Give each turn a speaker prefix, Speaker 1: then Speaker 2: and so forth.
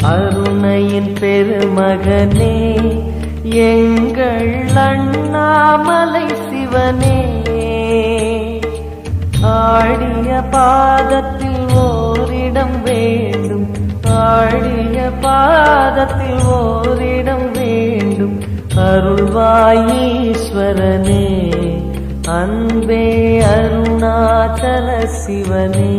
Speaker 1: அருணையின் பெருமகனே எங்கள் அண்ணாமலை சிவனே, ஆடிய பாதத்தில் ஓரிடம் வேண்டும், ஆடிய பாதத்தில் ஓரிடம் வேண்டும். அருள்வாயீஸ்வரனே, அன்பே அருணாச்சல சிவனே.